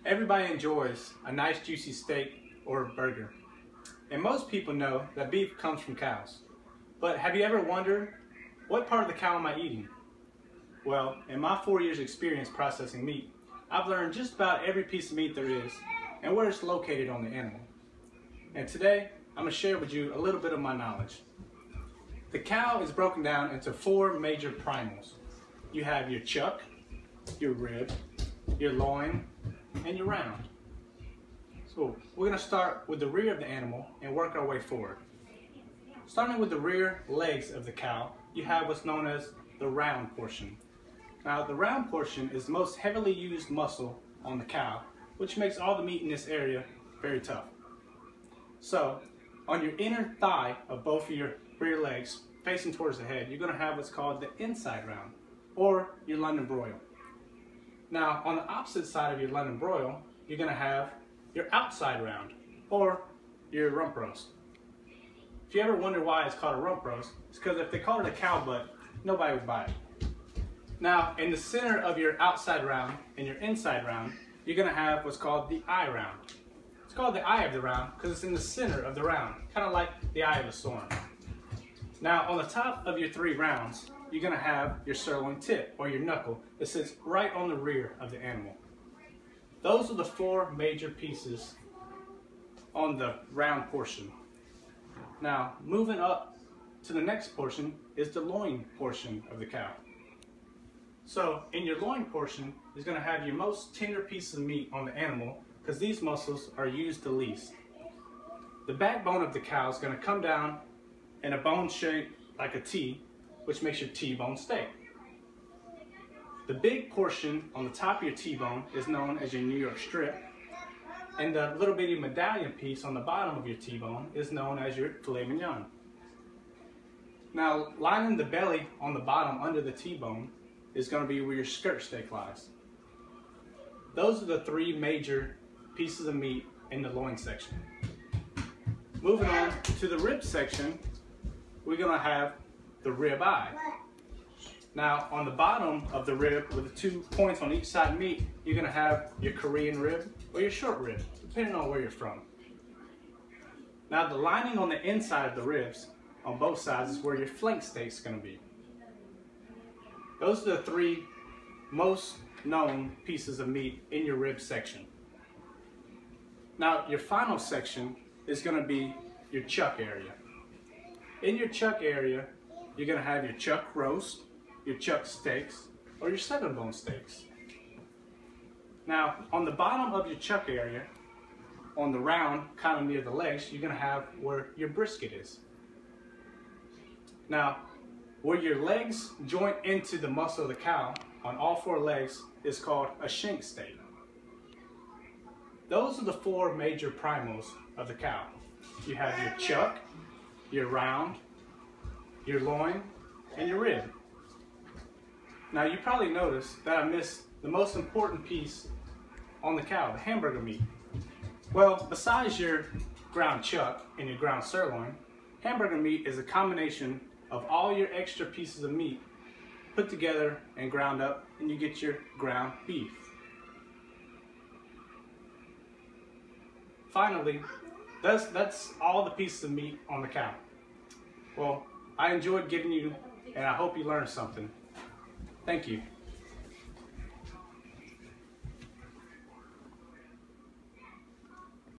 Everybody enjoys a nice juicy steak or burger. And most people know that beef comes from cows. But have you ever wondered, what part of the cow am I eating? Well, in my 4 years experience processing meat, I've learned just about every piece of meat there is and where it's located on the animal. And today, I'm going to share with you a little bit of my knowledge. The cow is broken down into 4 major primals. You have your chuck, your rib, your loin, and your round. So we're going to start with the rear of the animal and work our way forward. Starting with the rear legs of the cow, you have what's known as the round portion. Now the round portion is the most heavily used muscle on the cow, which makes all the meat in this area very tough. So on your inner thigh of both of your rear legs facing towards the head, you're going to have what's called the inside round, or your London broil. Now on the opposite side of your London broil, you're going to have your outside round, or your rump roast. If you ever wonder why it's called a rump roast, it's because if they called it a cow butt, nobody would buy it. Now in the center of your outside round and your inside round, you're going to have what's called the eye round. It's called the eye of the round because it's in the center of the round, kind of like the eye of a storm. Now on the top of your 3 rounds, you're going to have your sirloin tip, or your knuckle, that sits right on the rear of the animal. Those are the 4 major pieces on the round portion. Now moving up to the next portion is the loin portion of the cow. So in your loin portion is going to have your most tender pieces of meat on the animal, because these muscles are used the least. The backbone of the cow is going to come down in a bone shape like a T, which makes your T-bone steak. The big portion on the top of your T-bone is known as your New York strip, and the little bitty medallion piece on the bottom of your T-bone is known as your filet mignon. Now lining the belly on the bottom under the T-bone is going to be where your skirt steak lies. Those are the 3 major pieces of meat in the loin section. Moving on to the rib section, we're going to have the rib eye. Now on the bottom of the rib, with the 2 points on each side of meat, you're going to have your Korean rib or your short rib, depending on where you're from. Now the lining on the inside of the ribs on both sides is where your flank steak is going to be. Those are the 3 most known pieces of meat in your rib section. Now your final section is going to be your chuck area. In your chuck area, you're going to have your chuck roast, your chuck steaks, or your 7-bone steaks. Now on the bottom of your chuck area, on the round, kind of near the legs, you're going to have where your brisket is. Now where your legs joint into the muscle of the cow on all 4 legs is called a shank steak. Those are the 4 major primals of the cow. You have your chuck, your round, your loin, and your rib. Now you probably noticed that I missed the most important piece on the cow, the hamburger meat. Well, besides your ground chuck and your ground sirloin, hamburger meat is a combination of all your extra pieces of meat put together and ground up, and you get your ground beef. Finally, that's all the pieces of meat on the cow. Well, I enjoyed giving you, and I hope you learned something. Thank you.